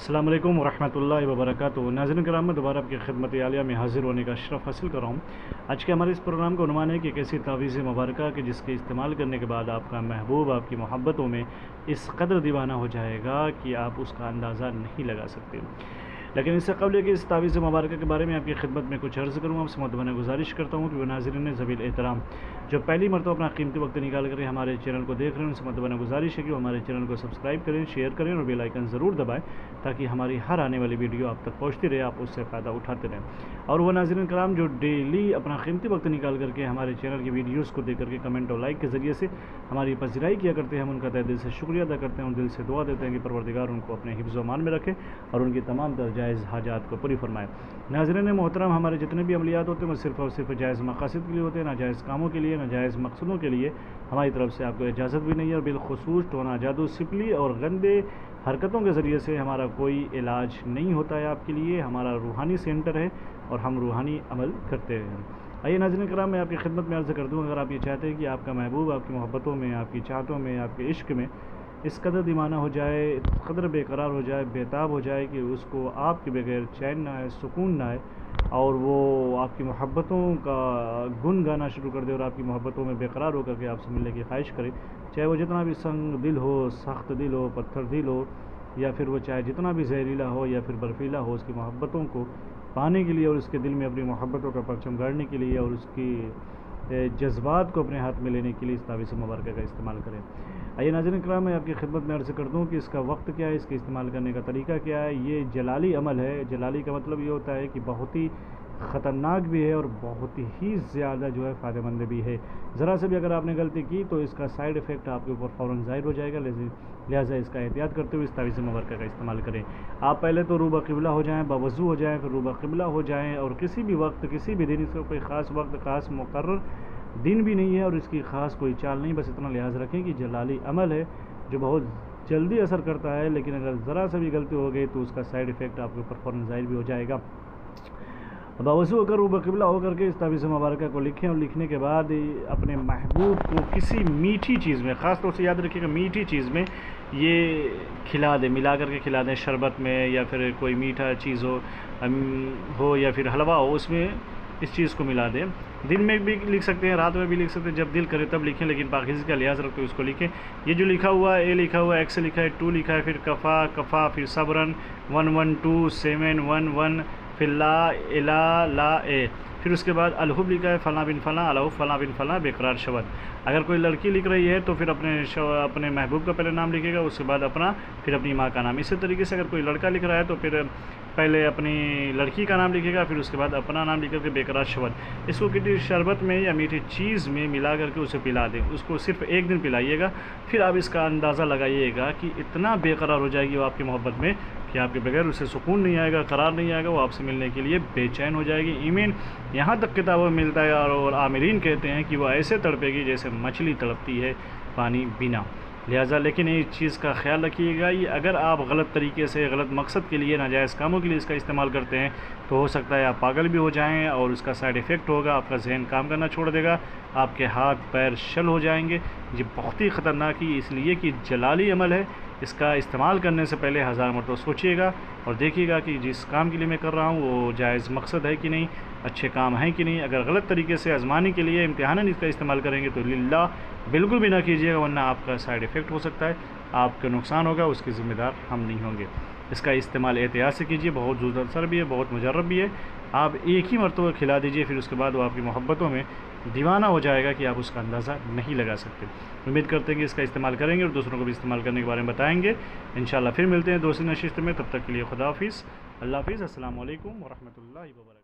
अस्सलाम वालेकुम वरहमतुल्लाहि वबरकातुहू। नाज़रीन किराम, मैं दोबारा आपकी खिदमत आलिया में हाज़िर होने का अशरफ हासिल कर रहा हूँ। आज के हमारे इस प्रोग्राम का उन्वान है कि एक ऐसी तावीज़ मुबारक कि जिसके इस्तेमाल करने के बाद आपका महबूब आपकी मोहब्बतों में इस कदर दीवाना हो जाएगा कि आप उसका अंदाज़ा नहीं लगा सकते। लेकिन इससे कबल कि इस तावीज़ मुबारक के बारे में आपकी खिदमत में कुछ अर्ज़ करूँ, आपसे मुतमना गुजारिश करता हूँ कि वो नाज़रीन ज़वील एहतराम जो पहली मरतबा अपना कीमती वक्त निकाल कर हमारे चैनल को देख रहे हैं, उनसे मुतमना गुजारिश है कि वो हमारे चैनल को सब्सक्राइब करें, शेयर करें और बेल आइकन ज़रूर दबाएं ताकि हमारी हर आने वाली वीडियो आप तक पहुँचती रहे, आप उससे फ़ायदा उठाते रहें। और वो नाज़रीन कराम जो डेली अपना कीमती वक्त निकाल करके हमारे चैनल की वीडियोज़ को देख करके कमेंट और लाइक के ज़रिए से हमारी पज़िराई किया करते हैं, हम उनका तहे दिल से शुक्रिया अदा करते हैं और दिल से दुआ देते हैं कि परवरदिगार उनको अपने हिफ्ज़ व अमान में रखे और उनकी तमाम तर जायज़ हाजात को पूरी फरमाए। नाज़रीन मोहतरम, हमारे जितने भी अमलियात होते हैं वो सिर्फ़ और सिर्फ जायज़ मकासद के लिए होते हैं, नाजायज़ कामों के लिए, नाजायज़ मकसदों के लिए हमारी तरफ से आपको इजाज़त भी नहीं है। और बिलखुसूस टोना जादू सिपली और गंदे हरकतों के ज़रिए से हमारा कोई इलाज नहीं होता है आपके लिए। हमारा रूहानी सेंटर है और हम रूहानी अमल करते हैं। आइए नाज़रीन कराम, मैं आपकी खिदमत में अर्ज़ कर दूँ, अगर आप ये चाहते हैं कि आपका महबूब आपकी मोहब्बतों में, आपकी चाहतों में, आपके इश्क में इस कदर दीवाना हो जाए, इस कदर बेकरार हो जाए, बेताब हो जाए कि उसको आपके बगैर चैन ना आए, सुकून ना आए और वो आपकी मोहब्बतों का गुन गाना शुरू कर दे और आपकी मोहब्बतों में बेकरार होकर के आपसे मिलने की ख्वाहिश करे, चाहे वो जितना भी संग दिल हो, सख्त दिल हो, पत्थर दिल हो, या फिर वो चाहे जितना भी जहरीला हो या फिर बर्फीला हो, उसकी मोहब्बतों को पाने के लिए और उसके दिल में अपनी मोहब्बतों का परचम गाड़ने के लिए और उसकी जज्बात को अपने हाथ में लेने के लिए इस तावीज़ मुबारक का इस्तेमाल करें। आइए नाज़रीन किराम, मैं आपकी खिदमत में अर्ज़ कर दूँ कि इसका वक्त क्या है, इसके इस्तेमाल करने का तरीका क्या है। ये जलाली अमल है। जलाली का मतलब ये होता है कि बहुत ही ख़तरनाक भी है और बहुत ही ज़्यादा जो है फ़ायदेमंद भी है। ज़रा से भी अगर आपने गलती की तो इसका साइड इफ़ेक्ट आपके ऊपर फ़ौरन ज़ाहिर हो जाएगा, लिहाजा इसका एहतियात करते हुए इस तावीज़ मुबारक का इस्तेमाल करें। आप पहले तो रूबा क़िबला हो जाएँ, बावज़ू हो जाएँ, फिर रूबा क़िबला हो जाएँ और किसी भी वक्त, किसी भी दिन, इसका कोई ख़ास वक्त, ख़ास मुक़र्रर दिन भी नहीं है और इसकी ख़ास कोई चाल नहीं, बस इतना लिहाज रखें कि जलाली अमल है जो बहुत जल्दी असर करता है, लेकिन अगर ज़रा सा भी गलती हो गई तो उसका साइड इफ़ेक्ट आपके ऊपर फ़ौरन ज़ाहिर भी हो जाएगा। बावज़ू होकर रूबा क़िबला होकर के इस तावीज़ मुबारक को लिखें और लिखने के बाद अपने महबूब को किसी मीठी चीज़ में, ख़ास तौर से याद रखिएगा मीठी चीज़ में ये खिला दें, मिला करके खिला दें, शरबत में या फिर कोई मीठा चीज़ हो या फिर हलवा हो, उसमें इस चीज़ को मिला दें। दिन में भी लिख सकते हैं, रात में भी लिख सकते हैं, जब दिल करे तब लिखें, लेकिन पाकीज़गी का लिहाज रखते हुए उसको लिखें। ये जो लिखा हुआ है, ए लिखा हुआ है, एक्स लिखा है, 2 लिखा है, फिर कफ़ा कफ़ा, फिर सबरन 112 फिर ला इला ला ए, फिर उसके बाद अलहुब लिखा है, फ़लाँ बिन फ़लाँ, अलहुब फ़लाँ बिन फ़लाँ बेकरार शब्द। अगर कोई लड़की लिख रही है तो फिर अपने महबूब का पहले नाम लिखेगा, उसके बाद अपना, फिर अपनी माँ का नाम। इसी तरीके से अगर कोई लड़का लिख रहा है तो फिर पहले अपनी लड़की का नाम लिखेगा, फिर उसके बाद अपना नाम लिख करके बेकरार शब्द। इसको किसी शरबत में या मीठी चीज़ में मिला करके उसे पिला दें। उसको सिर्फ एक दिन पिलाइएगा, फिर आप इसका अंदाज़ा लगाइएगा कि इतना बेकरार हो जाएगी वो आपकी मोहब्बत में कि आपके बगैर उसे सुकून नहीं आएगा, करार नहीं आएगा, वो आपसे मिलने के लिए बेचैन हो जाएगी। ईमेन यहाँ तक किताबों में मिलता है और आमिरीन कहते हैं कि वो ऐसे तड़पेगी जैसे मछली तड़पती है पानी बिना। लिहाजा लेकिन इस चीज़ का ख्याल रखिएगा, ये अगर आप गलत तरीके से, गलत मकसद के लिए, नाजायज़ कामों के लिए इसका इस्तेमाल करते हैं तो हो सकता है आप पागल भी हो जाएं और उसका साइड इफ़ेक्ट होगा, आपका जहन काम करना छोड़ देगा, आपके हाथ पैर शल हो जाएंगे। ये बहुत ही ख़तरनाक ही इसलिए कि जलाली अमल है। इसका इस्तेमाल करने से पहले 1000 मरतबा सोचिएगा और देखिएगा कि जिस काम के लिए मैं कर रहा हूँ वो जायज़ मकसद है कि नहीं, अच्छे काम हैं कि नहीं। अगर गलत तरीके से आज़माने के लिए, इम्तिहानन इसका इस्तेमाल करेंगे तो लिल्लाह बिल्कुल भी ना कीजिएगा, वरना आपका साइड इफ़ेक्ट हो सकता है, आपका नुकसान होगा, उसके ज़िम्मेदार हम नहीं होंगे। इसका इस्तेमाल एहतियात से कीजिए, बहुत ज़रूर असर भी है, बहुत मुजर्रब भी है। आप एक ही मरतबा खिला दीजिए, फिर उसके बाद वो आपकी मोहब्बतों में दीवाना हो जाएगा कि आप उसका अंदाज़ा नहीं लगा सकते। उम्मीद करते हैं कि इसका इस्तेमाल करेंगे और दूसरों को भी इस्तेमाल करने के बारे में बताएंगे। इंशाअल्लाह फिर मिलते हैं दूसरी नशिस्त में, तब तक के लिए खुदा हाफिज़, अल्लाह हाफिज़, अस्सलामु अलैकुम वरहमतुल्लाहि वबरकातुहू।